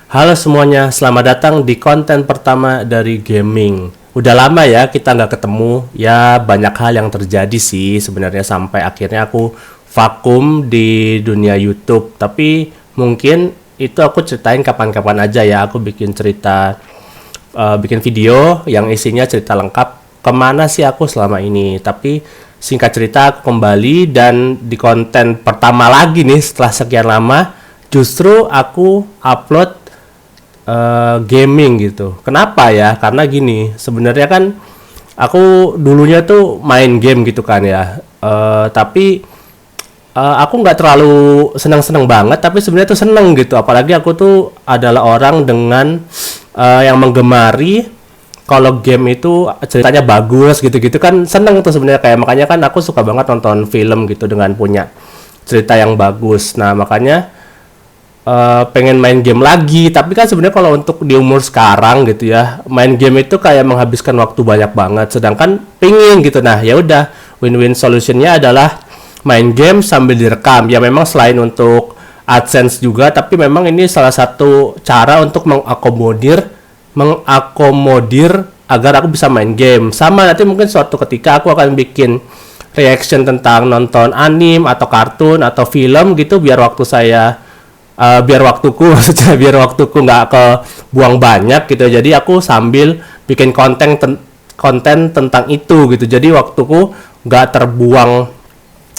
Halo semuanya, selamat datang di konten pertama dari gaming. Udah lama ya kita nggak ketemu, ya banyak hal yang terjadi sih sebenarnya sampai akhirnya aku vakum di dunia YouTube. Tapi mungkin itu aku ceritain kapan-kapan aja ya, aku bikin cerita, bikin video yang isinya cerita lengkap kemana sih aku selama ini. Tapi singkat cerita aku kembali dan di konten pertama lagi nih setelah sekian lama, justru aku upload gaming gitu. Kenapa ya? Karena gini, sebenarnya kan aku dulunya tuh main game gitu kan ya. Tapi aku nggak terlalu senang-senang banget. Tapi sebenarnya tuh seneng gitu. Apalagi aku tuh adalah orang dengan yang menggemari kalau game itu ceritanya bagus gitu-gitu kan seneng tuh sebenarnya kayak makanya kan aku suka banget nonton film gitu dengan punya cerita yang bagus. Nah makanya pengen main game lagi, tapi kan sebenarnya kalau untuk di umur sekarang gitu ya, main game itu kayak menghabiskan waktu banyak banget, sedangkan pingin gitu. Nah ya udah, win-win solutionnya adalah main game sambil direkam. Ya memang selain untuk AdSense juga, tapi memang ini salah satu cara untuk mengakomodir agar aku bisa main game. Sama nanti mungkin suatu ketika aku akan bikin reaction tentang nonton anime atau kartun atau film gitu, biar waktuku maksudnya biar waktuku nggak kebuang banyak gitu. Jadi aku sambil bikin konten tentang itu gitu, jadi waktuku nggak terbuang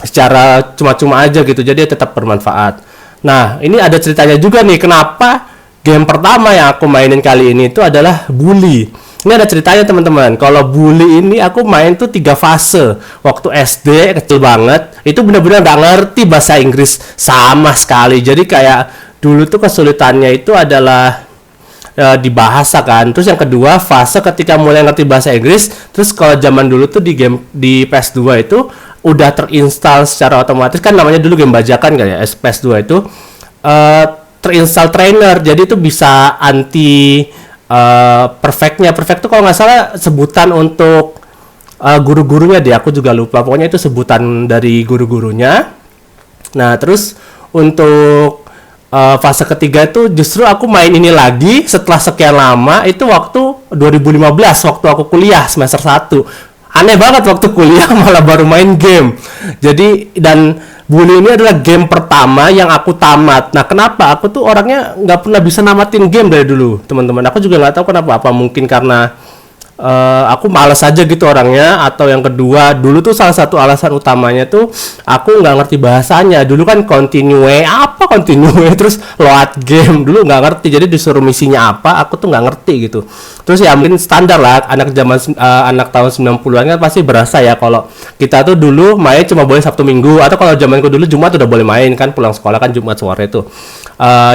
secara cuma-cuma aja gitu, jadi tetap bermanfaat. Nah ini ada ceritanya juga nih, kenapa game pertama yang aku mainin kali ini itu adalah Bully. Ini ada ceritanya teman-teman. Kalau Bully ini aku main tuh 3 fase. Waktu SD kecil banget, itu benar-benar nggak ngerti bahasa Inggris sama sekali. Jadi kayak dulu tuh kesulitannya itu adalah di bahasa kan. Terus yang kedua fase ketika mulai ngerti bahasa Inggris. Terus kalau zaman dulu tuh di game di PS2 itu udah terinstall secara otomatis kan, namanya dulu game bajakan kan ya, PS2 itu terinstall trainer. Jadi itu bisa anti perfect tuh kalau nggak salah sebutan untuk guru-gurunya deh, aku juga lupa, pokoknya itu sebutan dari guru-gurunya. Nah terus untuk fase ketiga itu justru aku main ini lagi setelah sekian lama, itu waktu 2015 waktu aku kuliah semester 1. Aneh banget, waktu kuliah malah baru main game. Jadi dan Bully ini adalah game pertama yang aku tamat. Nah, kenapa? Aku tuh orangnya nggak pernah bisa namatin game dari dulu, teman-teman. Aku juga nggak tahu kenapa. Apa mungkin karena aku malas aja gitu orangnya, atau yang kedua dulu tuh salah satu alasan utamanya tuh aku nggak ngerti bahasanya. Dulu kan continue terus load game, dulu nggak ngerti, jadi disuruh misinya apa aku tuh nggak ngerti gitu. Terus ya mungkin standar lah anak tahun 90-an kan pasti berasa ya kalau kita tuh dulu main cuma boleh Sabtu Minggu, atau kalau zamanku dulu Jumat udah boleh main kan, pulang sekolah kan Jumat sore itu.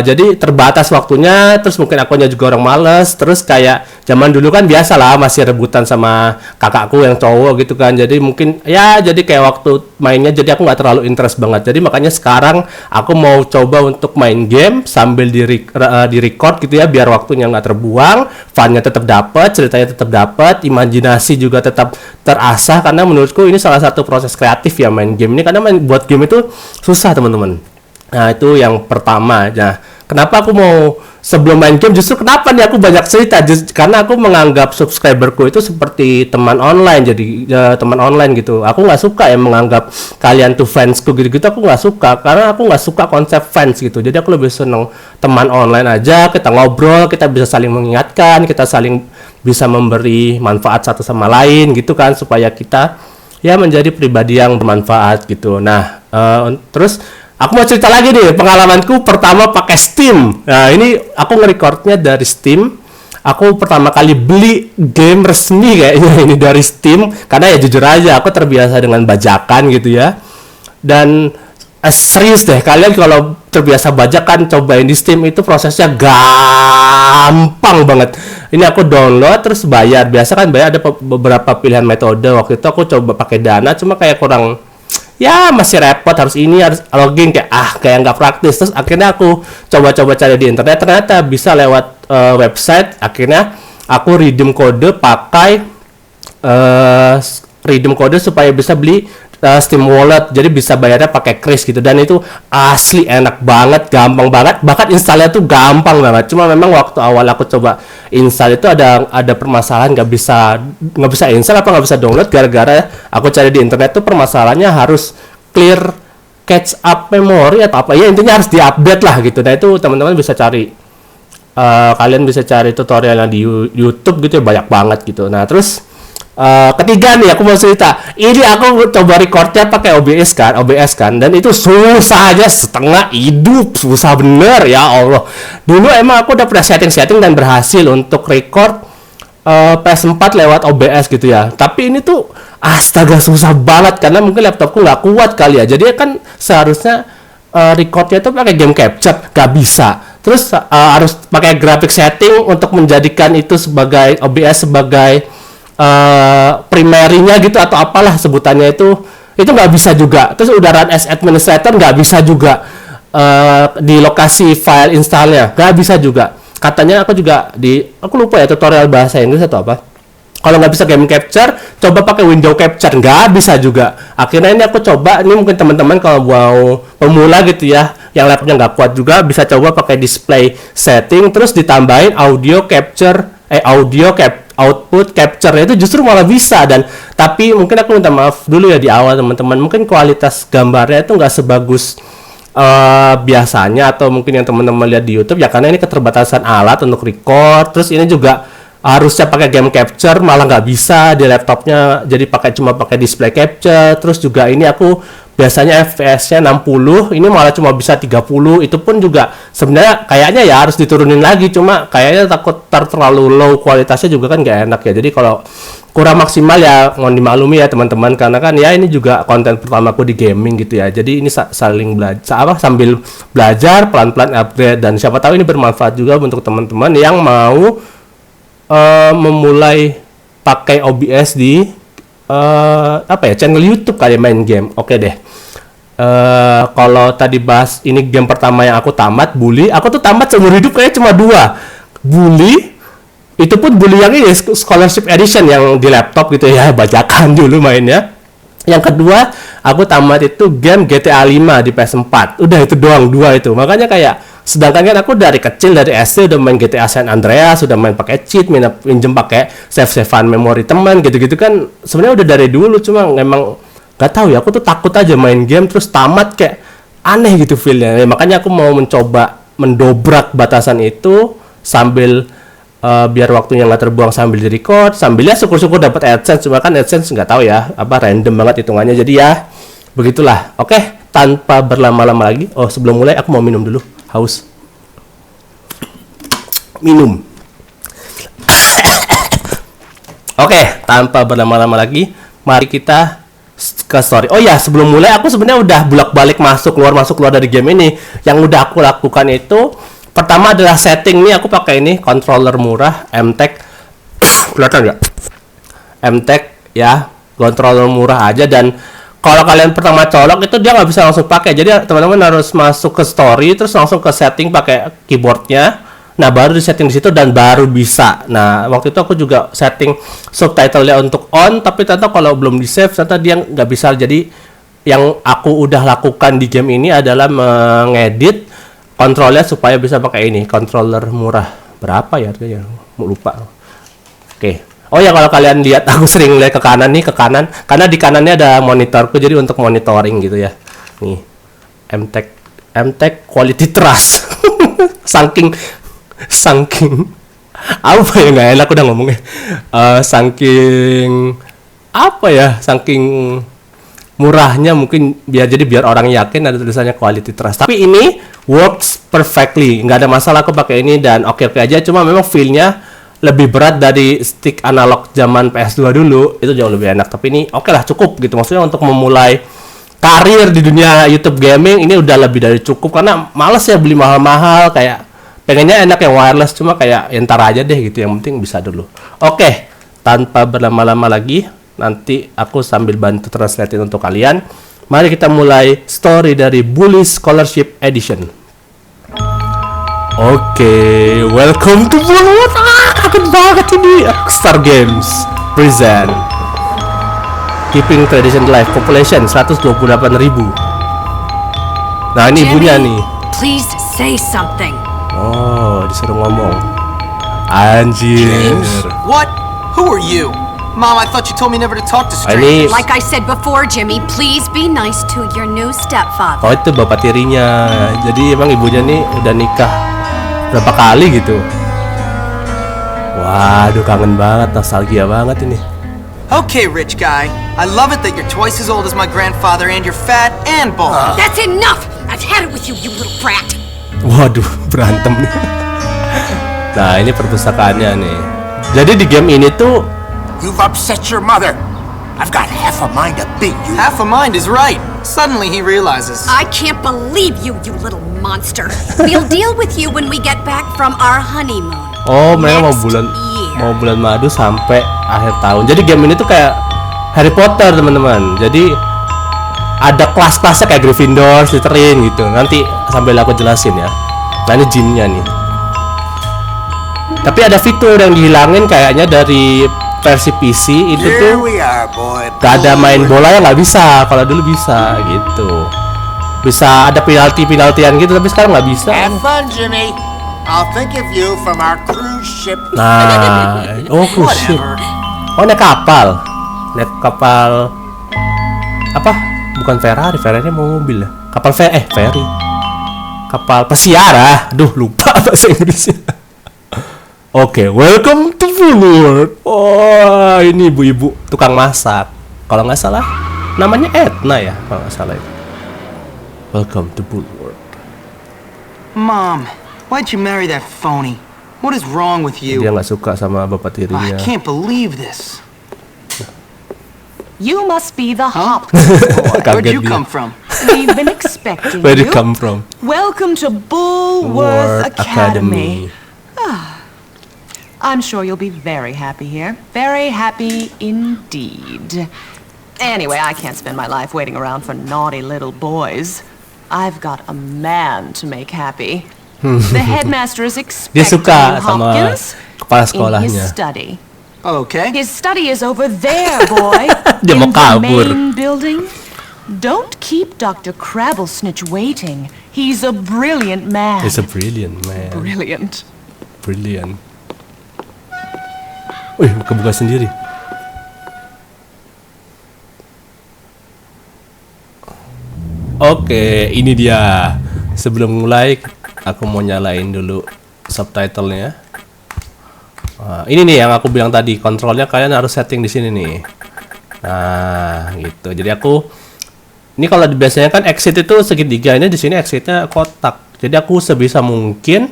Jadi terbatas waktunya, terus mungkin akunya juga orang males, terus kayak zaman dulu kan biasa lah masih rebutan sama kakakku yang cowok gitu kan, jadi mungkin ya jadi kayak waktu mainnya jadi aku nggak terlalu interest banget. Jadi makanya sekarang aku mau coba untuk main game sambil di record gitu ya, biar waktunya nggak terbuang, funnya tetap dapat, ceritanya tetap dapat, imajinasi juga tetap terasah, karena menurutku ini salah satu proses kreatif ya main game ini, karena buat game itu susah teman-teman. Nah itu yang pertama. Nah kenapa aku mau sebelum main game, justru kenapa nih aku banyak cerita, karena aku menganggap subscriberku itu seperti teman online. Jadi teman online gitu, aku nggak suka ya menganggap kalian tuh fansku gitu-gitu. Aku nggak suka, karena aku nggak suka konsep fans gitu. Jadi aku lebih seneng teman online aja, kita ngobrol, kita bisa saling mengingatkan, kita saling bisa memberi manfaat satu sama lain gitu kan, supaya kita ya menjadi pribadi yang bermanfaat gitu. Nah terus aku mau cerita lagi nih pengalamanku pertama pakai Steam. Nah ini aku nge-recordnya dari Steam. Aku pertama kali beli game resmi kayaknya ini dari Steam, karena ya jujur aja aku terbiasa dengan bajakan gitu ya. Dan serius deh, kalian kalau terbiasa bajakan cobain di Steam, itu prosesnya gampang banget. Ini aku download terus bayar. Biasa kan bayar, ada beberapa pilihan metode. Waktu itu aku coba pakai Dana, cuma kayak kurang, ya masih repot, harus login, kayak nggak praktis. Terus akhirnya aku coba-coba cari di internet, ternyata bisa lewat website. Akhirnya aku redeem kode supaya bisa beli Steam Wallet, jadi bisa bayarnya pakai kris gitu, dan itu asli enak banget, gampang banget, bahkan installnya tuh gampang banget. Cuma memang waktu awal aku coba install itu ada permasalahan, nggak bisa install apa nggak bisa download, gara-gara aku cari di internet tuh permasalahannya harus clear catch up memori atau apa ya, intinya harus diupdate lah gitu. Nah itu teman-teman bisa cari, kalian bisa cari tutorialnya di YouTube gitu ya, banyak banget gitu. Nah terus ketiga nih aku mau cerita, ini aku coba recordnya pakai OBS kan, dan itu susah aja, setengah hidup, susah bener ya Allah. Dulu emang aku udah pernah setting dan berhasil untuk record PS4 lewat OBS gitu ya, tapi ini tuh astaga susah banget karena mungkin laptopku nggak kuat kali ya. Jadi kan seharusnya recordnya tuh pakai game capture, nggak bisa. Terus harus pakai graphic setting untuk menjadikan itu sebagai OBS sebagai primary-nya gitu atau apalah sebutannya, itu nggak bisa juga. Terus udah run as administrator nggak bisa juga, di lokasi file installnya nggak bisa juga. Katanya aku lupa ya tutorial bahasa Inggris atau apa, kalau nggak bisa game capture coba pakai window capture, nggak bisa juga. Akhirnya ini aku coba, ini mungkin teman-teman kalau mau pemula gitu ya, yang laptopnya nggak kuat juga, bisa coba pakai display setting terus ditambahin output capture, itu justru malah bisa. Dan tapi mungkin aku minta maaf dulu ya di awal teman-teman, mungkin kualitas gambarnya itu nggak sebagus biasanya atau mungkin yang teman-teman lihat di YouTube ya, karena ini keterbatasan alat untuk record. Terus ini juga harusnya pakai game capture, malah nggak bisa di laptopnya, jadi cuma pakai display capture. Terus juga ini aku biasanya FPS-nya 60, ini malah cuma bisa 30. Itu pun juga sebenarnya kayaknya ya harus diturunin lagi, cuma kayaknya takut terlalu low kualitasnya juga kan nggak enak ya. Jadi kalau kurang maksimal ya mohon dimaklumi ya teman-teman, karena kan ya ini juga konten pertamaku di gaming gitu ya. Jadi ini saling belajar sambil belajar pelan-pelan upgrade, dan siapa tahu ini bermanfaat juga untuk teman-teman yang mau memulai pakai OBS di channel YouTube kali main game. Oke deh. Kalau tadi bahas ini game pertama yang aku tamat, Bully. Aku tuh tamat seumur hidup kayaknya cuma 2. Bully, itu pun Bully yang ini Scholarship Edition yang di laptop gitu ya, bajakan dulu mainnya. Yang kedua, aku tamat itu game GTA 5 di PS4. Udah itu doang, 2 itu. Makanya kayak, sedangkan kan aku dari kecil, dari SD udah main GTA San Andreas, sudah main pakai cheat, minjem pakai save-savean memori teman gitu-gitu kan. Sebenarnya udah dari dulu, cuma memang gak tahu ya, aku tuh takut aja main game terus tamat, kayak aneh gitu feel-nya. Makanya aku mau mencoba mendobrak batasan itu sambil biar waktunya nggak terbuang sambil di record, sambil ya syukur-syukur dapat AdSense. Cuma kan AdSense nggak tahu ya, random banget hitungannya, jadi ya begitulah. Oke, tanpa berlama-lama lagi, sebelum mulai aku mau minum dulu, haus. Minum. Oke, tanpa berlama-lama lagi, mari kita ke story. Oh ya, sebelum mulai aku sebenarnya udah bolak-balik masuk keluar dari game ini. Yang udah aku lakukan itu pertama adalah setting nih, aku pakai ini controller murah MTech. Kelihatan nggak? MTech ya, controller murah aja. Dan kalau kalian pertama colok itu dia nggak bisa langsung pakai. Jadi teman-teman harus masuk ke story terus langsung ke setting pakai keyboardnya. Nah baru di setting di situ dan baru bisa. Nah waktu itu aku juga setting subtitlenya untuk on, tapi ternyata kalau belum di save ternyata dia nggak bisa. Jadi yang aku udah lakukan di game ini adalah mengedit kontrolnya supaya bisa pakai ini controller murah. Berapa ya harganya? Lupa. Oke. Oh ya, kalau kalian lihat aku sering lihat ke kanan karena di kanannya ada monitorku, jadi untuk monitoring gitu ya. Nih. MTech Quality Trust. saking apa ya, nggak enak udah ngomongnya. Saking murahnya mungkin biar orang yakin ada tulisannya quality trust. Tapi ini works perfectly, nggak ada masalah aku pakai ini dan oke aja. Cuma memang feel-nya lebih berat dari stick analog zaman PS2 dulu, itu jauh lebih enak. Tapi ini oke lah, cukup gitu. Maksudnya untuk memulai karir di dunia YouTube gaming ini udah lebih dari cukup, karena males ya beli mahal-mahal, kayak pengennya enak yang wireless, cuma kayak entar aja deh gitu, yang penting bisa dulu. Oke, tanpa berlama-lama lagi, nanti aku sambil bantu translate untuk kalian. Mari kita mulai story dari Bully Scholarship Edition. Oke, welcome to Bully. Kaget banget ini. Star Games present keeping tradition alive. Population 128.000. Nah ini ibunya nih. Please say something. Oh, disuruh ngomong. Anjir. What? Who are you? Mom, I thought you told me never to talk to Ini strangers. Like I said before, Jimmy, please be nice to your new stepfather. oh itu bapak tirinya. Jadi emang ibunya nih udah nikah berapa kali gitu. Waduh, kangen banget, nostalgia banget ini. Okay, rich guy. I love it that you're twice as old as my grandfather and you're fat and bald. That's enough! I've had it with you, you little brat. Waduh, berantem nih. Nah, ini perpustakaannya nih. Jadi di game ini tuh You've upset your mother. I've got half a mind to beat you. Half a mind is right. Suddenly he realizes. I can't believe you, you little monster. We'll deal with you when we get back from our honeymoon. oh, mereka Next year. mau bulan madu sampai akhir tahun. Jadi game ini tuh kayak Harry Potter, teman-teman. Jadi ada kelas-kelasnya kayak Gryffindor, Slytherin gitu. Nanti sambil aku jelasin ya. Nah, ini jinnya nih. Tapi ada fitur yang dihilangin kayaknya dari versi PC itu Here tuh we are, boy. gak ada main bola ya, nggak bisa. Kalau dulu bisa gitu. Bisa ada penalti-penaltian gitu, tapi sekarang nggak bisa. Have fun, Jimmy. I'll think of you from our cruise ship. Nah, oh cruise ship. Whatever. Oh, naik kapal. Naik kapal apa? Bukan Ferrari, Ferrari mau mobil ya. Kapal ferry. Kapal pesiar ah. Duh, lupa bahasa Inggrisnya. Oke, welcome to Bulwark. Oh, ini ibu-ibu tukang masak. Kalau nggak salah, namanya Edna ya, kalau nggak salah itu. Welcome to Bulwark. Mom, why'd you marry that phony? What is wrong with Dia you? nggak suka sama bapak I tirinya. can't believe this. You must be the Huh? hop boy. Where'd Kaget you dia. come from? We've been expecting Where did you. you come from? Welcome to Bulwark Bulworth Academy. I'm sure you'll be very happy here. Very happy indeed. Anyway, I can't spend my life waiting around for naughty little boys. I've got a man to make happy. The headmaster is Dia expecting suka you, sama Hopkins, kepala in his sekolahnya. study. Okay. His study is over there, boy. Dia mau in the kabur. main building. Don't keep Dr. Crabblesnitch waiting. He's a brilliant man. He's a brilliant man. Brilliant. Brilliant. Wih, buka-buka sendiri. Oke, ini dia. Sebelum mulai, aku mau nyalain dulu subtitlenya. Ini nih yang aku bilang tadi, kontrolnya kalian harus setting di sini nih. Nah, gitu. Jadi aku ini kalau biasanya kan exit itu segitiga, ini di sini exitnya kotak. Jadi aku sebisa mungkin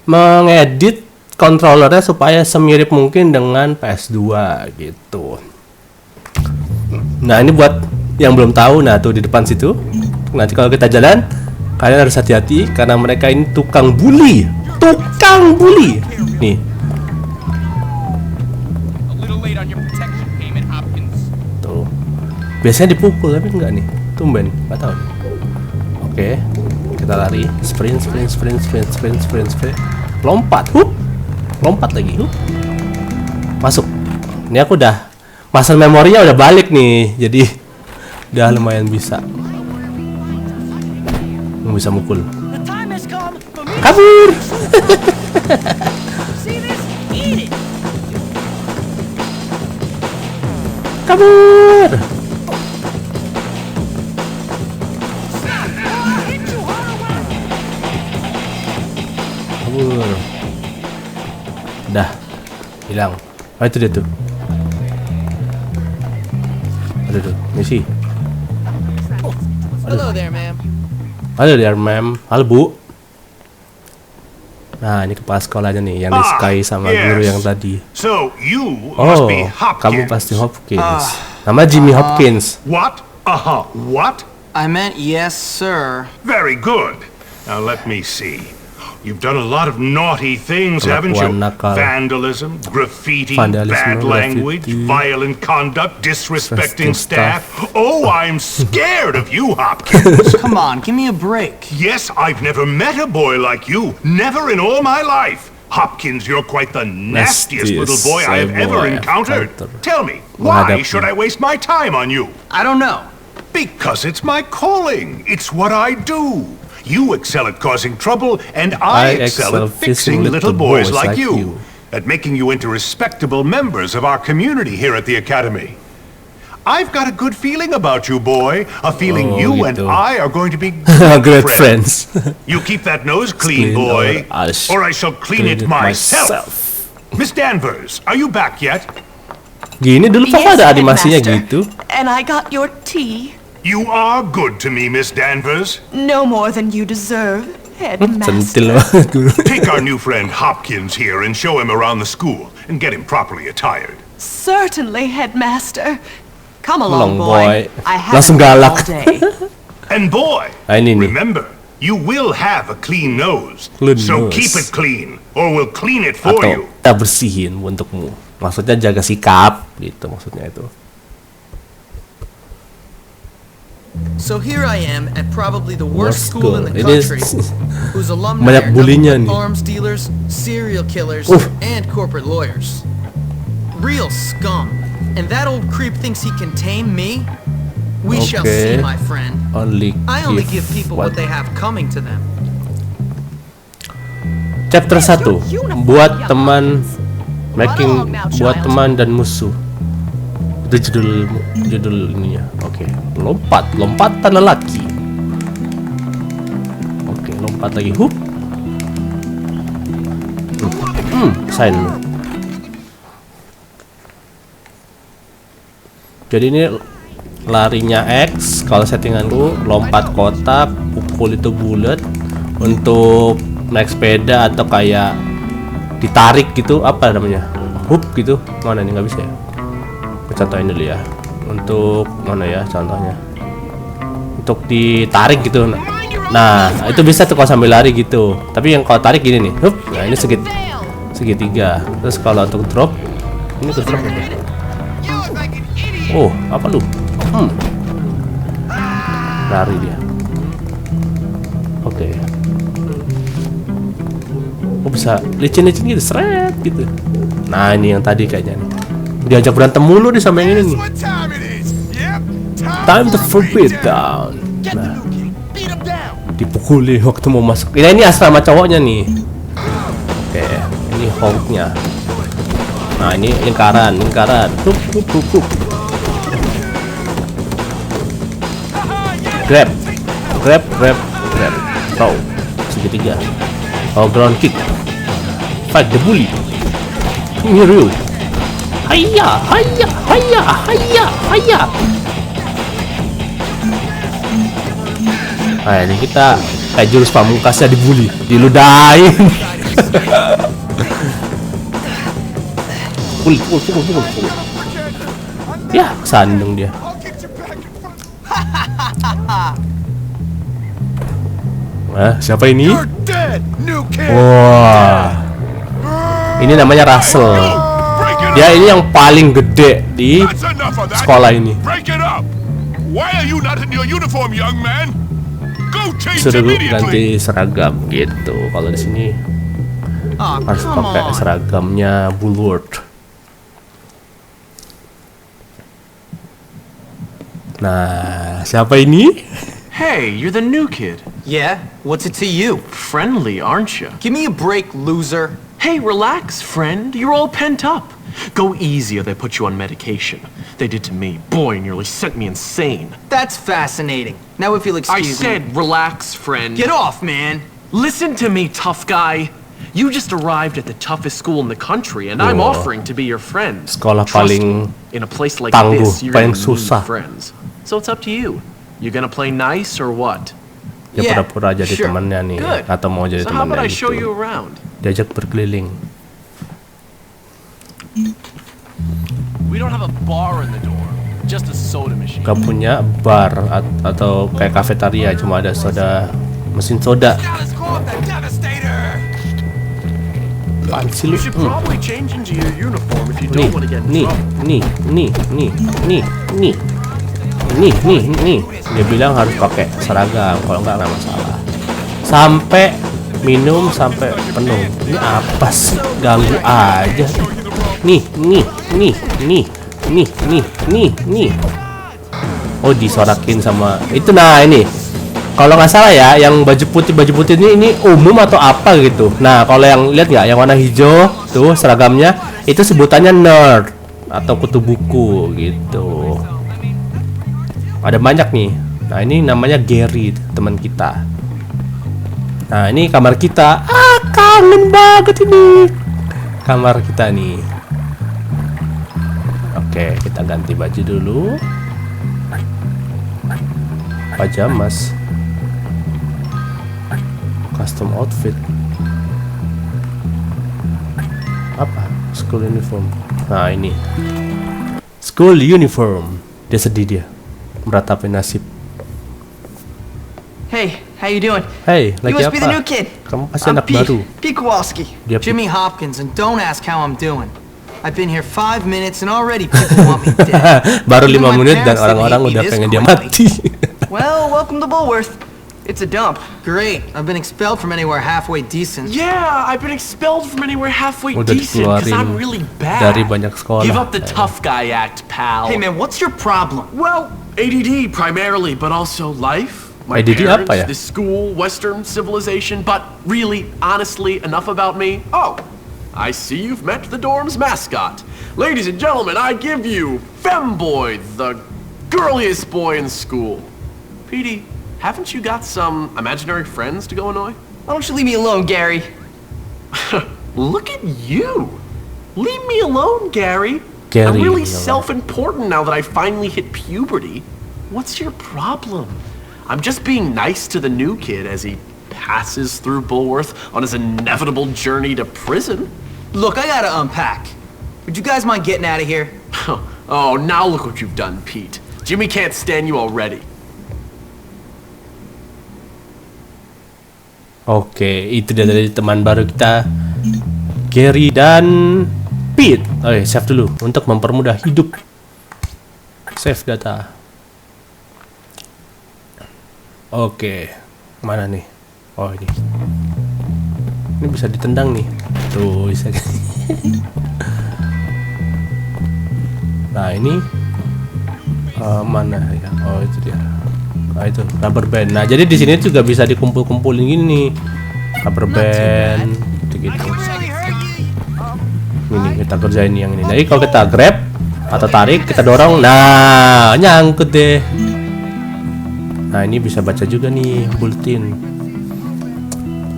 mengedit controllernya supaya semirip mungkin dengan PS2 gitu. Nah, ini buat yang belum tahu, nah tuh di depan situ. Nanti kalau kita jalan, kalian harus hati-hati karena mereka ini tukang bully. Tukang bully. Nih. Tuh. Biasanya dipukul tapi enggak nih. Tumben, enggak tahu. Oke. Kita lari, sprint. Lompat. Lompat lagi. Masuk. Ini aku udah muscle memorinya udah balik nih. Jadi udah lumayan bisa. Bisa mukul. Kabur. Kabur. Kabur. Dah. Hilang. Oh, itu dia tuh. Aduh tuh, misi. Hello there, ma'am. Halo there, ma'am. Halo, Bu. Nah, ini kepala sekolahnya nih yang disukai sama guru yang tadi. So you must Oh, be Hopkins. kamu pasti Hopkins. Nama Jimmy Hopkins. What? What? I meant yes, sir. Very good. Now let me see. You've done a lot of naughty things, haven't you? Kelakuan nakal. Vandalism, graffiti, Vandalism, bad language, graffiti, violent conduct, disrespecting disrespecting staff. Oh, I'm scared of you, Hopkins. Come on, give me a break. Yes, I've never met a boy like you. Never in all my life. Hopkins, you're quite the nastiest little Nastiest boy I have ever boy I've encountered. encountered. Tell me, why Menghadapi. should I waste my time on you? I don't know. Because it's my calling. It's what I do. You excel at causing trouble, and I excel at fixing little boys like you. At making you into respectable members of our community here at the Academy. I've got a good feeling about you, boy. A feeling Oh, you and gitu. I are going to be Great friends. You keep that nose clean, Clean, boy, or or I shall clean it myself. Miss Danvers, are you back yet? Gini dulu papa Yes, ada animasinya Headmaster. gitu. And I got your tea. You are good to me, Miss Danvers. No more than you deserve, Headmaster. Centil banget guru. Take our new friend Hopkins here and show him around the school and get him properly attired. Certainly, Headmaster. Come Long along, boy. boy. I have Langsung you galak. all day. And boy, Ini nih. remember, you will have a clean nose. Clean So nose. keep it clean, or we'll clean it for Atau you. kita bersihin untukmu. Maksudnya jaga sikap gitu maksudnya itu. So here I am at probably the Worst worst school in the school. It country, is- whose alumni Banyak are nothing bulinya but nih. arms dealers, serial killers, Oof. and corporate lawyers. Real scum. And that old creep thinks he can tame me? We shall see, Okay. my friend. Only I only give people what they have. have coming to them. Chapter 1. Buat teman making buat teman dan musuh. Itu judul ininya. Oke. Lompatan lelaki. Oke, lompat lagi. Hup. Sign. Jadi ini larinya X, kalau settinganku lompat kotak, pukul itu bulat. Untuk naik sepeda atau kayak ditarik gitu, apa namanya, hoop gitu, mana nih, nggak bisa ya. Aku contohin dulu ya. Untuk mana ya contohnya, untuk ditarik gitu. Nah itu bisa tuh kalau sambil lari gitu. Tapi yang kalau tarik gini nih, hoop. Nah ini segitiga. Terus kalau untuk drop, ini ke drop ya. Oh, apa lu? Lari dia. Oke. Oh, bisa licin-licin gitu, seret gitu. Nah, ini yang tadi kayaknya nih. Diajak berantem mulu nih sama yang ini nih. Time to forbid down. Nah, dipukuli waktu mau masuk. Ini asrama cowoknya nih. Oke, ini honknya. Nah, ini lingkaran. Hup. Grab. Throw. Segitiga. Oh, ground kick. Fight the bully. Miru. Hayya. Nah, ini kita kayak jurus pamungkasnya dibully, diludahin. Pukul. Ya, sandung dia. Siapa ini? Wah, ini namanya Russell. Dia ini yang paling gede di sekolah ini. Suruh ganti seragam gitu. Kalau di sini Oh, harus come pakai on. seragamnya Bulwark. Nah, siapa ini? Hey, you're the new kid. Yeah? What's it to you? Friendly, aren't you? Give me a break, loser. Hey, relax, friend. You're all pent up. Go easy or they put you on medication. They did to me. Boy, nearly sent me insane. That's fascinating. Now if you'll I excuse me. said relax, friend. Get off, man. Listen to me, tough guy. You just arrived at the toughest school in the country, and I'm Wah. offering to be your friend. Sekolah Trust paling me, in a place like tangguh, this, you're paling gonna need susah. friends. So it's up to you. You gonna play nice or what? Ya Yeah, pura-pura jadi sure. temannya nih, Good. atau mau jadi So how about temannya I show gitu. you around? Diajak berkeliling. We don't have a bar in the dorm, just a soda machine. Gak punya bar atau kayak kafetaria, cuma ada mesin soda. Apaan sih lu? You should probably change into your uniform if you Nih, don't want to get in nih, trouble. nih. Dia bilang harus pakai seragam, kalau nggak masalah. Sampai minum sampai penuh. Ini apa sih? Ganggu aja. Nih. Oh, disorakin sama itu. Nah, ini kalau nggak salah ya, yang baju putih ini umum atau apa gitu. Nah, kalau yang lihat nggak, yang warna hijau tuh seragamnya itu sebutannya nerd atau kutu buku gitu. Ada banyak nih. Nah, ini namanya Gary, teman kita. Nah, ini kamar kita. Kangen banget ini kamar kita nih. Oke, kita ganti baju dulu. Pajamas. Custom outfit. Apa? School uniform. Nah, ini school uniform. Dia sedih dia meratapi nasib. Hey, how you doing? Hey, You lagi must be the new apa? kid. Kamu pasti I'm anak Pete. baru. Pete Kowalski. Dia Jimmy Hopkins, and don't ask how I'm doing. I've been here 5 minutes and already people want me dead. Baru Even 5 my menit dan parents orang-orang didn't hate udah me this pengen dia quickly. mati. Well, welcome to Bullworth. It's a dump. Great. I've been expelled from anywhere halfway decent. Yeah, I've been expelled from anywhere halfway Udah decent because dikeluarin I'm really bad. dari banyak sekolah. Give up the tough guy act, pal. Hey man, what's your problem? Well, ADD primarily, but also life. My ADD parents, apa ya? this school, Western civilization, but really, honestly, enough about me. Oh, I see you've met the dorm's mascot. Ladies and gentlemen, I give you Femboy, the girliest boy in school. Petey, haven't you got some imaginary friends to go annoy? Why don't you leave me alone, Gary? Look at you! Leave me alone, Gary. Gary, I'm really no. self-important now that I finally hit puberty. What's your problem? I'm just being nice to the new kid as he passes through Bullworth on his inevitable journey to prison. Look, I gotta unpack. Would you guys mind getting out of here? Oh, now look what you've done, Pete. Jimmy can't stand you already. Oke, itu dia dari teman baru kita, Gary dan Pete. Oke, save dulu untuk mempermudah hidup. Save data. Oke, mana nih? Oh, ini. Ini bisa ditendang nih. Tuh, bisa. Nah, ini mana ya? Oh, itu dia. Nah, itu rubber band. Nah, jadi di sini juga bisa dikumpul-kumpulin gini nih. Rubber band gitu-gitu. Ini kita kerjain yang ini. Jadi kalau kita grab atau tarik, kita dorong. Nah, nyangkut deh. Nah, ini bisa baca juga nih bulletin.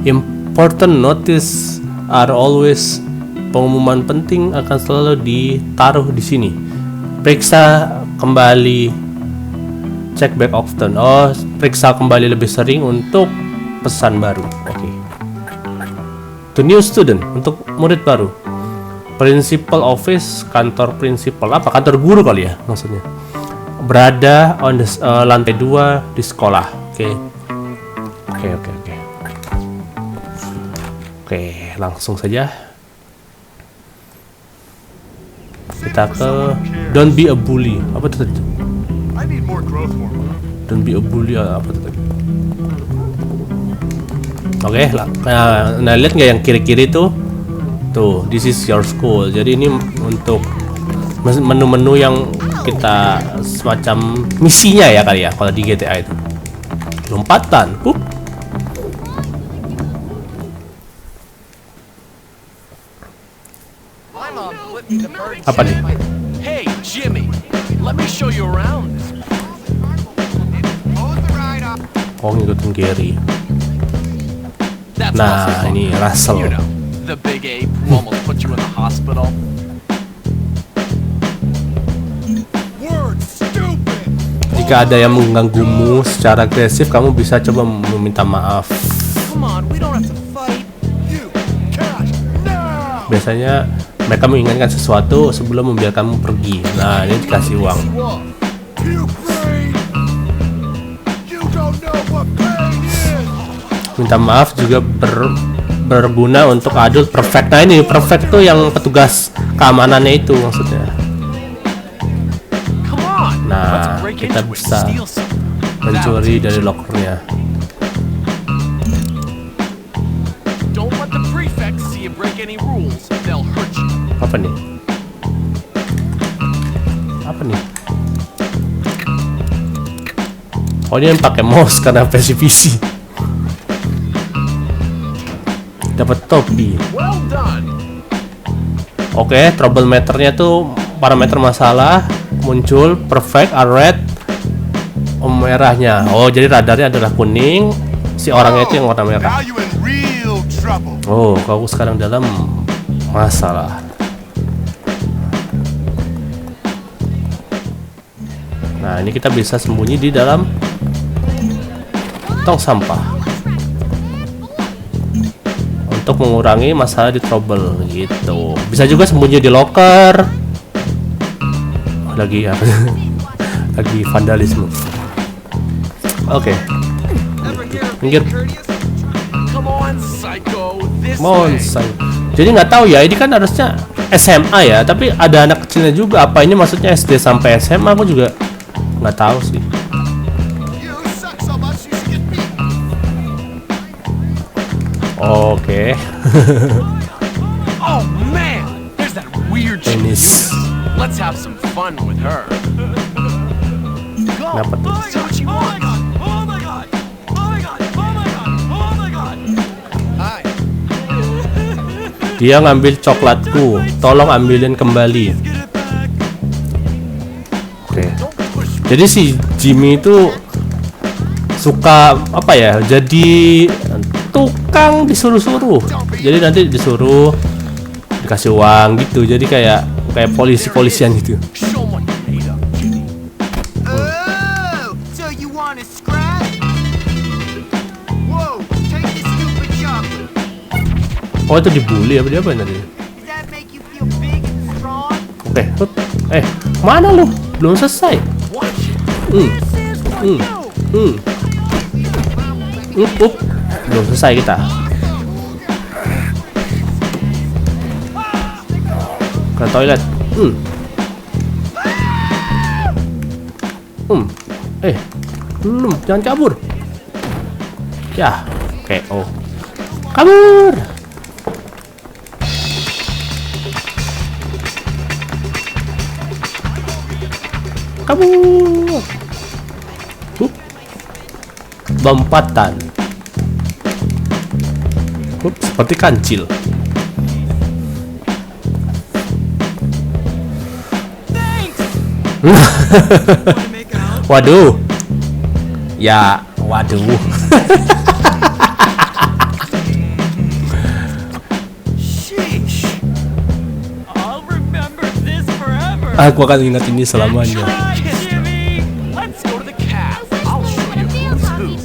Important notice are always, pengumuman penting akan selalu ditaruh di sini. Periksa kembali, check back often. Oh, periksa kembali lebih sering untuk pesan baru. Oke. To new student, untuk murid baru. Principal office, kantor principal. Apa? Kantor guru kali ya maksudnya. Berada on the lantai 2 di sekolah. Oke. Oke, langsung saja. Kita ke don't be a bully. Apa itu tadi? Don't be a bully apa itu tadi? Oke, nah lihat nggak yang kiri-kiri tuh? Tuh, this is your school. Jadi ini untuk menu-menu yang kita semacam misinya ya kali ya kalau di GTA itu. Lompatan. Apa nih? Hey, Jimmy, let me show you around. Oh, ngikutin Gary. That's Nah, lots of fun. ini Russell. You know, the big ape who almost put you in the hospital. Jika ada yang mengganggumu secara agresif, kamu bisa coba meminta maaf. Come on, we don't have to fight. Biasanya mereka mengingatkan sesuatu sebelum membiarkanmu pergi. Nah, ini dikasih uang. Minta maaf juga berguna untuk adult perfect. Nah, ini perfect tuh yang petugas keamanannya itu maksudnya. Come on, Nah, let's break kita into it, bisa steal some. mencuri dari lokernya. you break any rules, they'll hurt you. Apa nih? Apa nih? Oh, ini yang pakai mouse karena versi PC. Dapat topi. Well done. Oke, trouble meternya tuh parameter masalah muncul perfect, red, merahnya. Oh, jadi radarnya adalah kuning, si orangnya itu yang warna merah. Now you in real trouble. Oh, kau sekarang dalam masalah. Nah, ini kita bisa sembunyi di dalam tong sampah untuk mengurangi masalah di trouble gitu. Bisa juga sembunyi di locker. Lagi apa? Lagi vandalisme. Oke. Minggir. Come on, psycho. This Mohon way. saya. Jadi nggak tahu ya, ini kan harusnya SMA ya, tapi ada anak kecilnya juga. Apa ini maksudnya SD sampai SMA? Aku juga nggak tahu sih. You suck so much you should get beat. Oke. Oh man, there's that weird chick. Penis. Let's have some fun with her. Go. Kenapa tuh? See what she wants. Oh my god! Oh my god! Oh my god! Oh my god! Hi. Dia ngambil coklatku. Tolong ambilin kembali. Oke. Jadi si Jimmy itu suka apa ya? Jadi tukang disuruh-suruh. Jadi nanti disuruh dikasih uang gitu. Jadi kayak polisi-polisian gitu. Show what you made up, Jimmy. Oh, so you want to scrap? Whoa, take this stupid chocolate. Oh, itu dibully apa dia apa tadi? Does that make you feel big and strong? Oke. Hup. Mana lu? Belum selesai. Watch it. This is for you. Up. Belum selesai kita. Ke toilet. Belum. Jangan kabur. Ya. Oke. Oh. Kabur. Kabur. Lompatan. Seperti kancil. Waduh. Ya, waduh. Sheesh. I'll remember this forever. Aku akan ingat ini selamanya. Jimmy. Let's go to the cab. I'll show you who's who.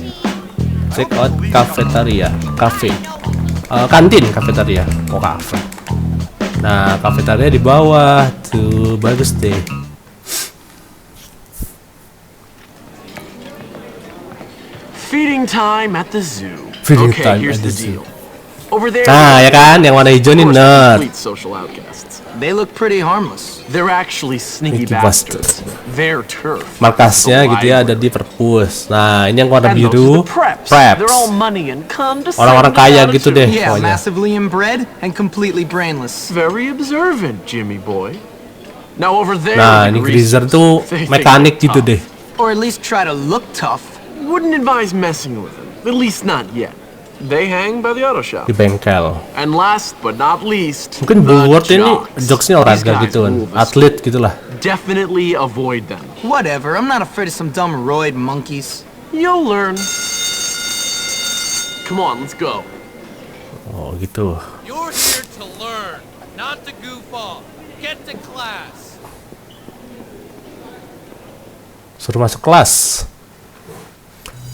Check out cafeteria, cafe, kantin cafeteria, oh cafe. Nah, cafeteria di bawah tuh bagus deh. Feeding time at the zoo. Feeding okay, time here's at the the zoo. deal. Over there, Nah, ya kan, yang warna hijau of nih course, nerd. complete social outcasts. They look pretty harmless. They're actually sneaky Sneaky bastards. Their turf. Markasnya is the gitu ya ada library. di perpus. Nah, ini yang warna And those are biru, the preps. They're all money and Orang-orang kaya gitu deh. Yeah, pokoknya. massively inbred and completely brainless. Very observant, Jimmy boy. Now over there, Nah, the ini greasers, Greaser tuh they think mekanik they're gitu tough. deh. Or at least try to look tough. Wouldn't advise messing with them. At least not yet. They hang by the auto shop. Di bengkel. And last but not least, Mungkin the Bullwort ini jocks. jokesnya These olahraga guys gitu kan, rule the atlet gitulah. Definitely avoid them. Whatever, I'm not afraid of some dumb roid monkeys. You'll learn. Come on, let's go. Oh gitu. You're here to learn, not to goof off. Get to class. Suruh masuk kelas.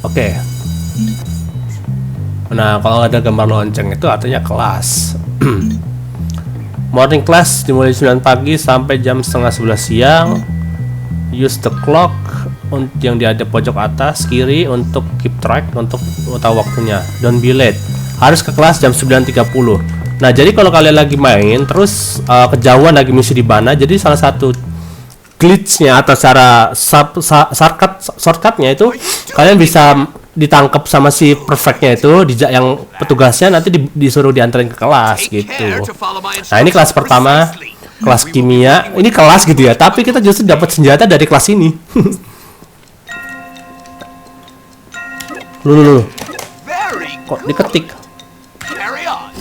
Oke. Nah, kalau ada gambar lonceng itu artinya kelas. Morning class dimulai 9 pagi sampai jam setengah 11 siang. Use the clock yang di ada pojok atas kiri untuk keep track, untuk tahu waktunya. Don't be late. Harus ke kelas jam 9.30. Nah, jadi kalau kalian lagi main terus kejauhan lagi misi di mana, jadi salah satu glitch-nya atau cara shortcut-nya itu kalian bisa ditangkap sama si prefectnya itu, yang petugasnya nanti disuruh diantarin ke kelas gitu. Nah ini kelas pertama, kelas kimia. Ini kelas gitu ya, tapi kita justru dapat senjata dari kelas ini. Lu. Kok diketik?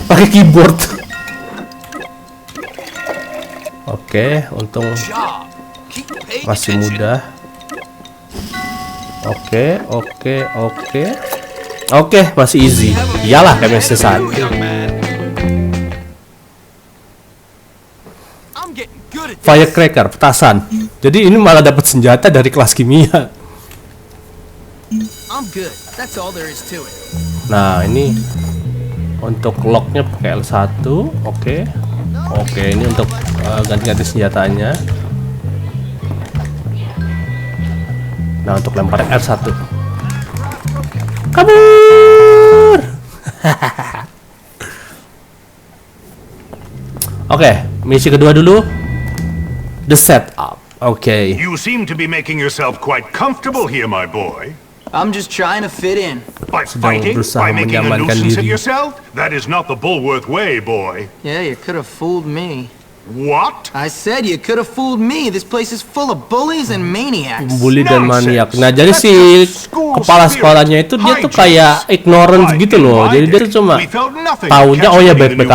Pakai keyboard. Oke, untung masih muda. Oke, masih easy. Iyalah chemistry 1. Firecracker, petasan. Jadi ini malah dapat senjata dari kelas kimia. Nah, ini untuk locknya pakai L1. Oke, ini untuk ganti-ganti senjatanya. Nah, untuk lempar R1. Kabur. Oke, misi kedua dulu. The setup. Oke. You seem to be making yourself quite comfortable here, my boy. I'm just trying to fit in. By Sedang fighting? berusaha By making a menyamankan nuisance of diri. yourself? That is not the Bulworth way, boy. Yeah, you could have fooled me. What? I said you could have fooled me. This place is full of bullies and maniacs. Bully dan Nonsense. maniak. Nah, jadi That's si the school kepala spirit. sekolahnya itu dia tuh kayak ignorant gitu loh. Jadi dia tuh cuma taunya oh ya baik-baik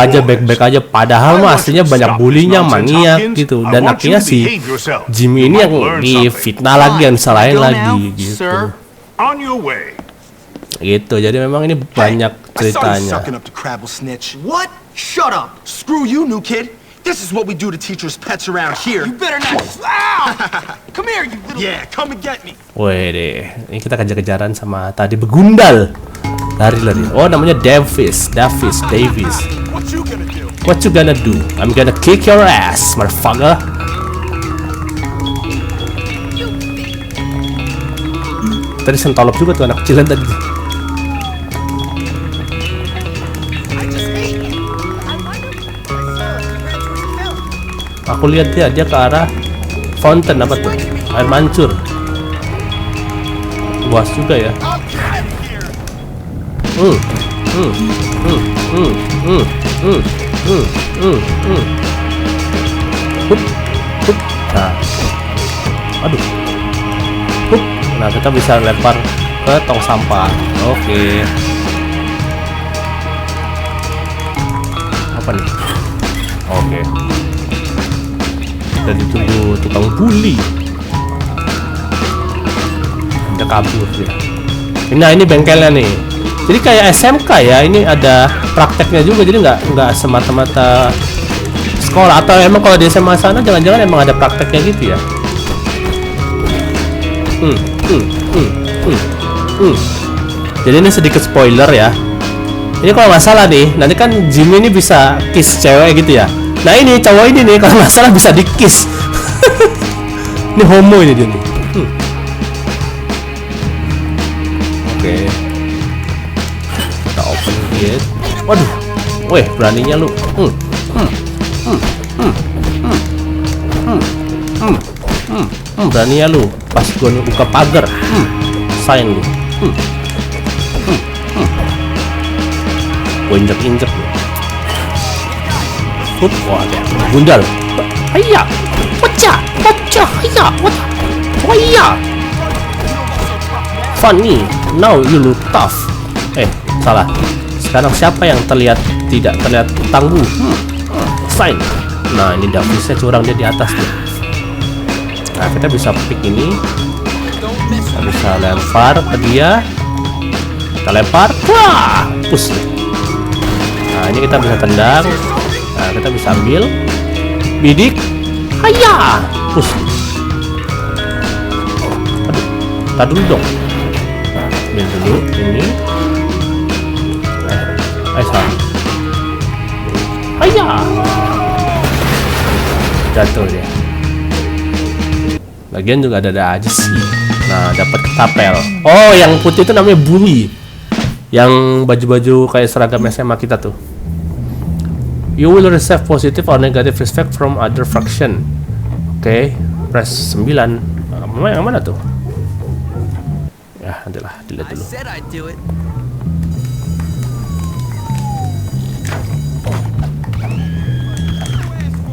aja. Padahal mah aslinya banyak bulinya, maniak gitu. Dan akhirnya si Jimmy ini yang difitnah lagi, yang disalahin lagi gitu. On your way. Gitu. Jadi memang ini banyak ceritanya. Sucking up to Crabble snitch. What? Shut up. Screw you, new kid. This is what we do to teachers' pets around here. You better not. Ow! Come here, you little. Yeah, come and get me. Wih deh, ini kita kejar-kejaran sama tadi begundal. Lari-lari. Oh, namanya Davis. What you gonna do? What you gonna do? I'm gonna kick your ass, motherfucker. Tadi sentolop juga tuh anak kecilan tadi. Aku lihat dia ke arah fountain apa tuh? Air mancur. Luas juga ya. Hup. Nah. Aduh. Hup. Nah, kita bisa lempar ke tong sampah. Oke. Apa nih? Oke. Kita ditunggu tukang bully. Udah kabur dia. Nah, ini bengkelnya nih. Jadi kayak SMK ya, ini ada prakteknya juga. Jadi nggak semata-mata sekolah. Atau emang kalau di SMA sana jangan-jangan emang ada prakteknya gitu ya. Jadi ini sedikit spoiler ya. Ini kalau nggak salah nih, nanti kan Jimmy ini bisa kiss cewek gitu ya. Nah ini cowok ini nih kalau nggak salah bisa di kiss. Ini homo ini dia nih. Oke. Kita open gate. Waduh, weh beraninya lu. Beraninya lu. Pas gua buka pagar, sign lu. Gua injek lu. Hup, wah dia gundal. Ayah, pecah, ayah, ayah. Funny, now you look tough. Salah. Sekarang siapa yang tidak terlihat tangguh? Sign. Nah, ini Davisnya curang dia di atas nih. Nah, kita bisa pick ini. Kita bisa lempar ke dia. Kita lempar. Wah, push. Nah, ini kita bisa tendang. Nah, kita bisa ambil. Bidik. Hayah, push. Aduh, tar dulu dong. Nah, ambil dulu ini. Salah. Hayah. Jatuh dia. Lagian juga ada aja sih. Nah, dapat ketapel. Oh, yang putih itu namanya bully. Yang baju-baju kayak seragam SMA kita tuh. You will receive positive or negative feedback from other faction. Oke, press 9. Yang mana tuh? nantilah dilihat I dulu. said I'd do it.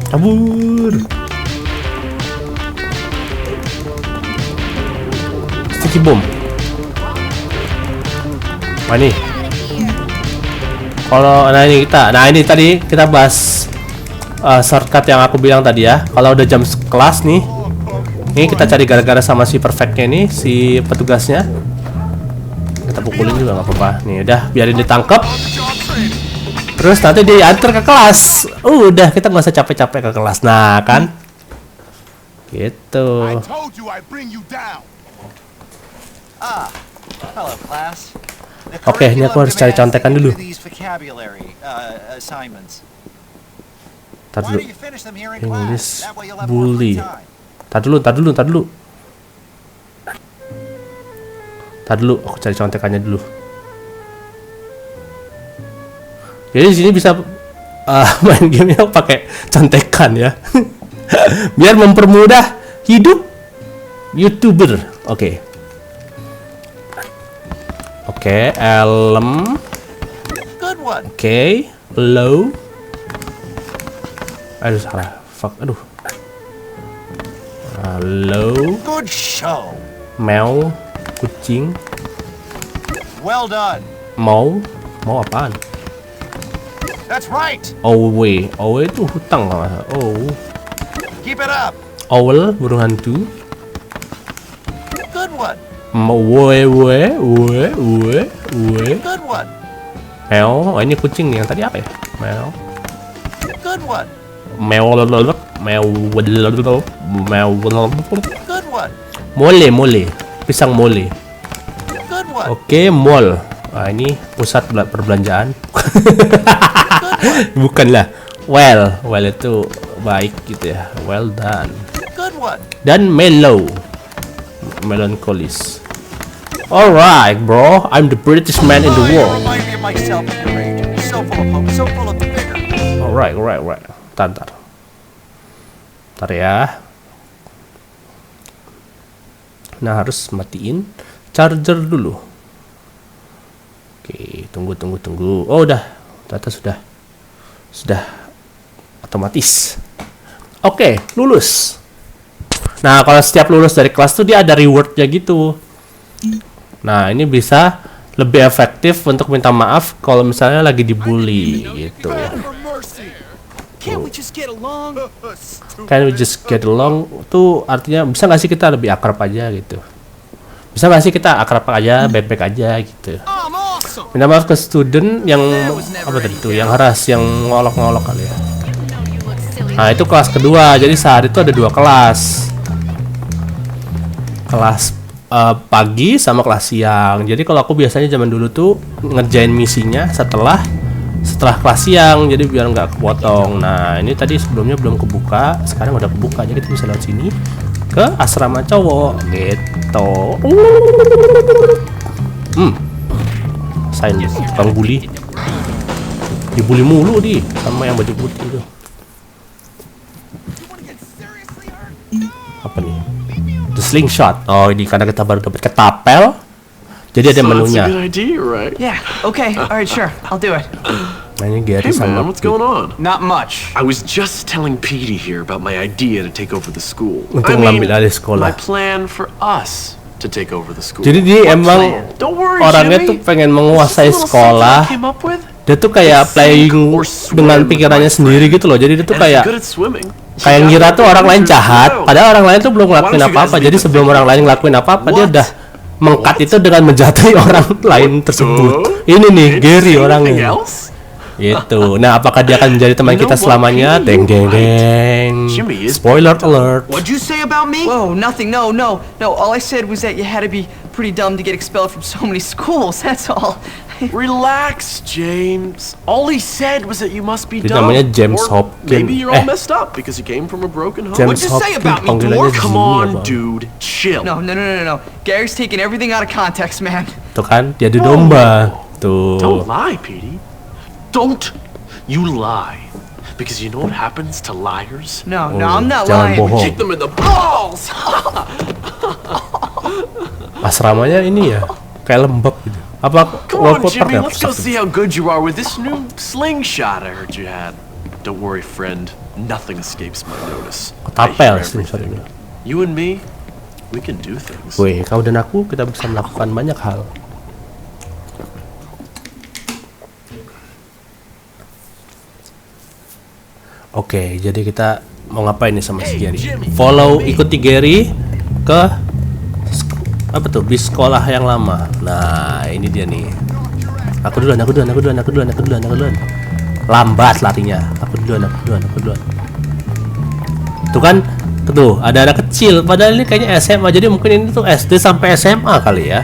Kabur. Sticky bomb. Mana nih? Kalau ini tadi kita bahas shortcut yang aku bilang tadi ya. Kalau udah jam kelas nih, ini kita cari gara-gara sama si perfectnya ini, si petugasnya. Kita pukulin juga nggak apa-apa. Nih udah, biarin ditangkap. Terus nanti diantar ke kelas. Udah, kita nggak usah capek-capek ke kelas. Nah kan, gitu. told you I'd bring you down. Hello, class. Oke, ini aku harus cari contekan dulu. Tar dulu. English bully. Tar dulu. Aku cari contekannya dulu. Jadi di sini bisa main gamenya pakai contekan ya, biar mempermudah hidup YouTuber. Oke, elem. Oke, low. Aduh salah. Fuck, aduh. Low. Good show. Meow, kucing. Well done. Mau apaan? That's right. Owe itu hutang kalau nggak salah. Keep it up. Owl, burung hantu. Good one. Good one. Meow, ini kucing nih, yang tadi apa ya? Meow. Good one. Meow. Good one. Mole. Pisang mole. Good one. Oke, mall. Ini pusat perbelanjaan. Bukan lah. Well itu baik gitu ya. Well done. Good one. Dan melancholis. Alright, bro. I'm the British man in the world. Remind me of myself at your age. So full of hope, so full of vigor. Alright. Ntar ya. Nah, harus matiin charger dulu. Oke, tunggu. Oh, udah. Ternyata sudah otomatis. Oke, lulus. Nah, kalau setiap lulus dari kelas tuh dia ada rewardnya gitu. Nah, ini bisa lebih efektif untuk minta maaf kalau misalnya lagi dibully gitu. Can't we just get along? Can we just get along tuh artinya bisa nggak sih kita lebih akrab aja gitu. Bisa nggak sih kita akrab aja, baik-baik aja gitu. Minta maaf ke student yang apa tadi tuh, yang haras, yang ngolok-ngolok kali ya. Nah, itu kelas kedua. Jadi sehari itu ada 2 kelas. Kelas pagi sama kelas siang. Jadi kalau aku biasanya zaman dulu tuh ngerjain misinya setelah kelas siang, jadi biar nggak kepotong. Nah, ini tadi sebelumnya belum kebuka, sekarang udah kebuka, jadi kita bisa lewat sini ke asrama cowok gitu. Sign tukang bully, dibully mulu di sama yang baju putih itu. Apa nih? The slingshot. Oh, ini karena kita baru dapat ketapel, jadi ada menunya. Yeah, okay, alright, sure, I'll do it. Nah, ini Gary Hey sama man, what's going on? Not much. I was just telling Petey here about my idea to take over the school. Untuk mengambil alih sekolah. my plan for us to take over the school. Jadi dia emang Don't worry, orangnya Jimmy. tuh pengen menguasai This is a little sekolah. something I came up with. Dia tuh kayak playing dengan pikirannya sendiri gitu loh. Jadi dia tuh And kayak good at swimming. ngira tuh orang lain jahat, padahal orang lain tuh belum ngelakuin apa-apa. Jadi sebelum orang lain ngelakuin apa-apa, dia udah mengkat itu dengan menjatuhi orang lain tersebut. Ini nih Gary orangnya. Itu. Nah, apakah dia akan menjadi teman kita selamanya? Deng deng deng. Spoiler alert. What'd you say about me? Whoa, nothing, no. All I said was that you had to be pretty dumb to get expelled from so many schools, that's all. Relax, James. All he said was that you must be Dia dumb. namanya James Or Hopkins. maybe you're all messed up because you came from a broken home. James What'd you say Hopkins about me, panggilannya dwarf? Come Jimmy on, apa? dude. Chill. No. Gary's taking everything out of context, man. Tuh kan, dia di domba. Tuh. Don't lie, Petey. Don't you lie. Because you know what happens to liars? No, I'm not Jangan lying. bohong. Kick them in the balls! Asramanya ini ya kayak lembab gitu. Apa Come on, wallpaper Jimmy, ya? let's go see how good you are with this new slingshot I heard you had. Don't worry, friend. Nothing escapes my notice. I Tapel hear slingshot everything. ini. You and me, we can do things. Wih, kau dan aku kita bisa melakukan banyak hal. Oke, jadi kita mau ngapain nih sama si Gary? Follow, ikuti Gary ke apa tuh? Bis sekolah yang lama. Nah, ini dia nih. Aku duluan. Lambat larinya. Aku duluan. Tuh kan, tuh ada anak kecil. Padahal ini kayaknya SMA. Jadi mungkin ini tuh SD sampai SMA kali ya.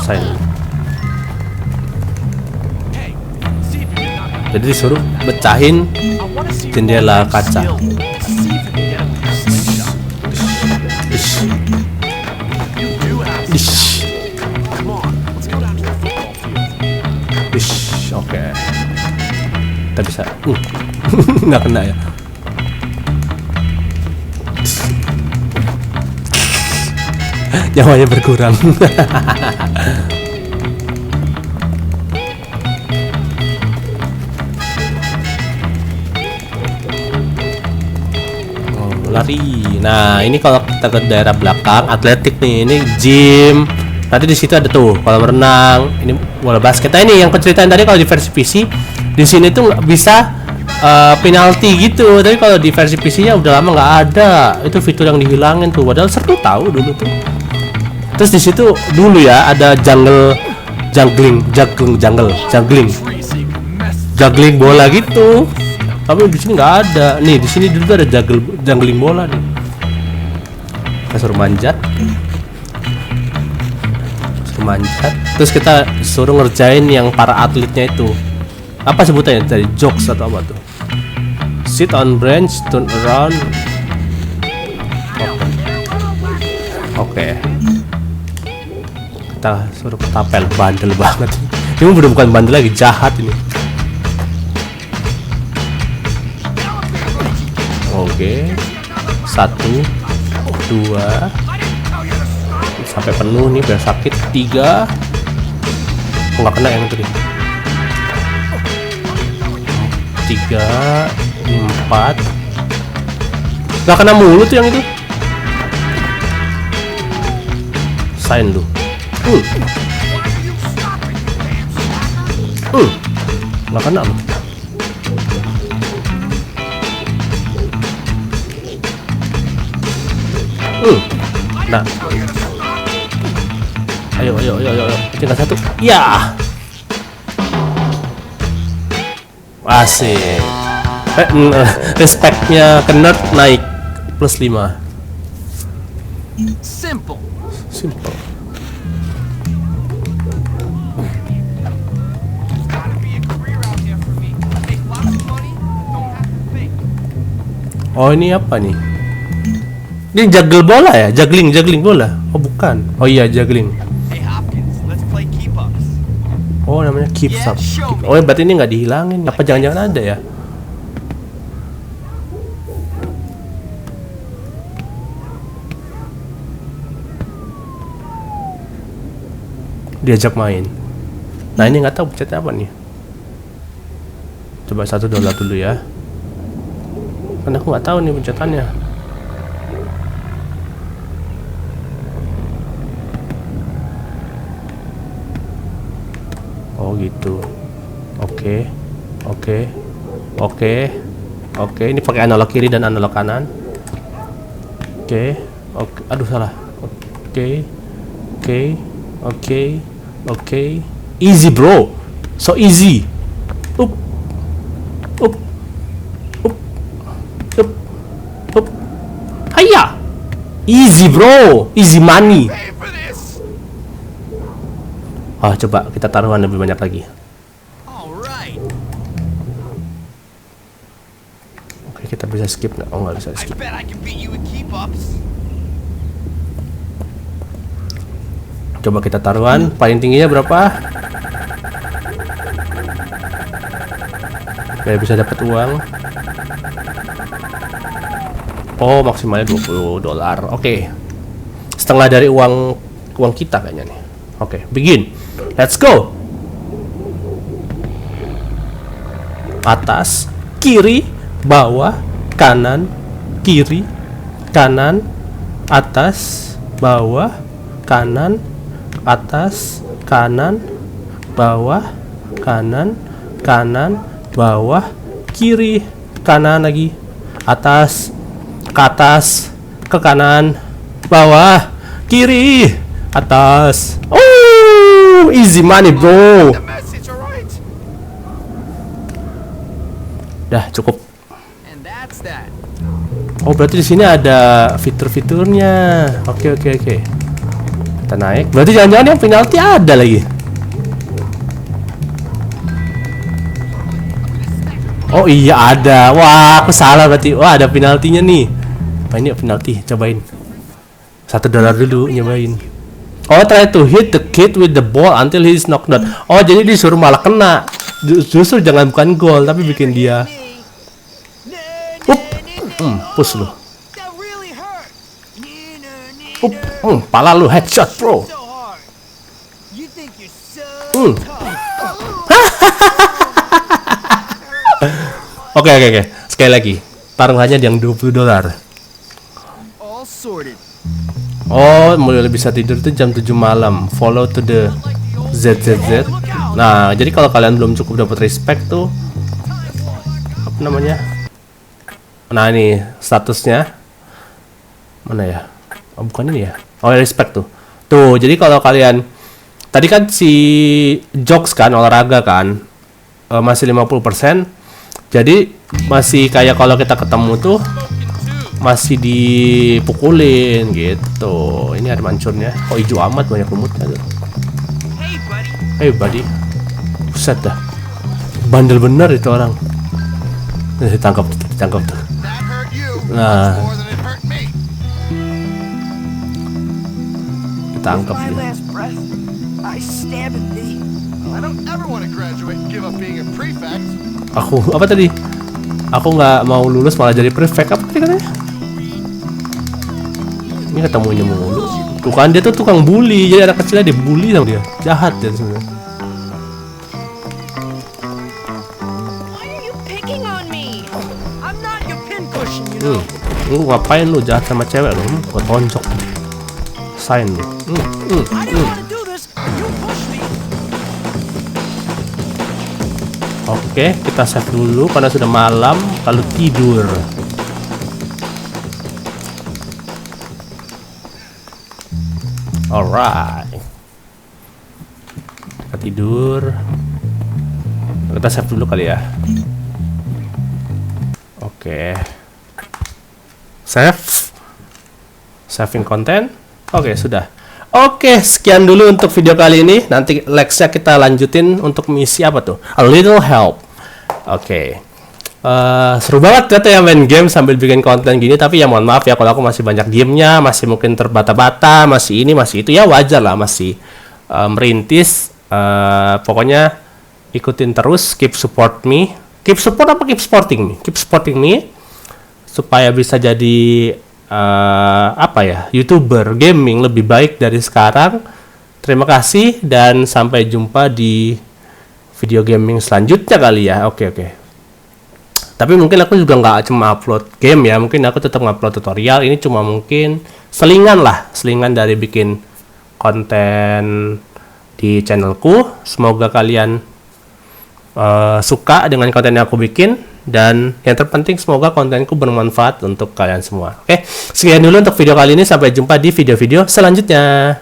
Saya. Jadi disuruh pecahin jendela kaca. Oke. Kita bisa. Nggak kena ya. Nyawanya berkurang. Lari. Nah, ini kalau kita ke daerah belakang atletik nih, ini gym. Nanti di situ ada tuh kolam renang. Ini bola basket. Nah, ini yang penceritaan tadi kalau di versi PC di sini tuh bisa penalti gitu. Tapi kalau di versi PC-nya udah lama nggak ada. Itu fitur yang dihilangin tuh. Padahal seru tahu dulu tuh. Terus di situ dulu ya ada juggling bola gitu. Tapi di sini nggak ada. Nih di sini dulu ada juggling bola nih. Kita suruh manjat. Terus kita suruh ngerjain yang para atletnya itu. Apa sebutannya tadi? Jokes atau apa tuh? Sit on branch, turn around. Oke. Kita suruh ketapel, bandel banget. Ini udah bukan bandel lagi, jahat ini. Oke, 1, 2, sampai penuh nih biar sakit. 3, nggak kena yang itu nih. 3, 4, nggak kena mulu tuh yang itu. Sign lu. Nggak kena lu. Nah, ayo, tinggal 1. Ya, asik. Respectnya ke nerd naik plus 5. Simple. Oh, ini apa nih? Ini juggle bola ya? Juggling bola? Oh bukan. Oh iya juggling. Hey Hopkins, let's play keep ups. Oh namanya keep up. Oh berarti ini nggak dihilangin. Apa jangan-jangan ada ya? Diajak main. Nah ini nggak tahu pencetnya apa nih. Coba $1 dulu ya. Karena aku nggak tahu nih pencetannya. Oh gitu. Oke. Ini pakai analog kiri dan analog kanan. Oke. Aduh salah. Oke. Easy bro. So easy. Up. Hiya. Easy bro. Easy money. Oh, coba kita taruhan lebih banyak lagi. Alright. Oke, kita bisa skip nggak? Oh, nggak bisa I skip. bet I can beat you in keep ups. Coba kita taruhan. Paling tingginya berapa? Biar bisa dapat uang. Oh, maksimalnya $20. Oke. Setengah dari uang kita kayaknya nih. Oke, begin. Let's go. Atas, kiri, bawah, kanan, kiri, kanan, atas, bawah, kanan, atas, kanan, bawah, kanan, kanan, bawah, kiri, kanan lagi, atas, ke atas, ke kanan, bawah, kiri, atas. Oh, easy money, bro. Dah cukup. Oh, berarti di sini ada fitur-fiturnya. Oke. Kita naik. Berarti jangan-jangan yang penalti ada lagi. Oh iya ada. Wah, aku salah berarti. Wah, ada penaltinya nih. Apa ini penalti? Cobain. $1 dulu nyobain. Oh, try to hit the kid with the ball until he is knocked out. Oh, jadi disuruh malah kena. Justru jangan bukan gol tapi bikin dia. Push lu. Pala lu headshot, bro. Oke. Sekali lagi. Taruhannya yang $20. Oh, mulai bisa tidur tuh jam 7 malam. Follow to the ZZZ. Nah, jadi kalau kalian belum cukup dapat respect tuh, apa namanya? Nah, ini statusnya. Mana ya? Oh, bukan ini ya. Oh, respect tuh. Tuh, jadi kalau kalian tadi kan si jokes kan olahraga kan masih 50%. Jadi masih kayak kalau kita ketemu tuh masih dipukulin gitu. Ini ada mancurnya. Oh, hijau amat banyak lumutnya tuh. Hey buddy. Buset dah. Bandel bener itu orang. Ditangkap tuh. Nah. Ditangkap dia. Aku apa tadi? Aku nggak mau lulus malah jadi prefect apa tadi katanya? Ini ketemunya mulu. Tuh kan dia tuh tukang bully, jadi anak kecilnya dibully sama dia. Jahat dia sebenarnya. Lu ngapain lu jahat sama cewek lu? Gua tonjok. Sign lu. Oke, kita save dulu karena sudah malam, lalu tidur. Alright. Kita tidur. Kita save dulu kali ya. Oke. Saving content. Oke, sudah. Oke, sekian dulu untuk video kali ini. Nanti nextnya kita lanjutin untuk misi apa tuh? A Little Help. Oke. Seru banget ternyata ya main game sambil bikin konten gini. Tapi ya mohon maaf ya kalau aku masih banyak gamenya, masih mungkin terbata-bata, masih ini, masih itu. Ya wajar lah, masih merintis. Pokoknya ikutin terus, keep support me. Keep support apa keep supporting me? Keep supporting me supaya bisa jadi YouTuber gaming lebih baik dari sekarang. Terima kasih dan sampai jumpa di video gaming selanjutnya kali ya. Oke. Tapi mungkin aku juga nggak cuma upload game ya, mungkin aku tetap ngupload tutorial. Ini cuma mungkin selingan dari bikin konten di channelku. Semoga kalian suka dengan konten yang aku bikin. Dan yang terpenting semoga kontenku bermanfaat untuk kalian semua. Oke, sekian dulu untuk video kali ini. Sampai jumpa di video-video selanjutnya.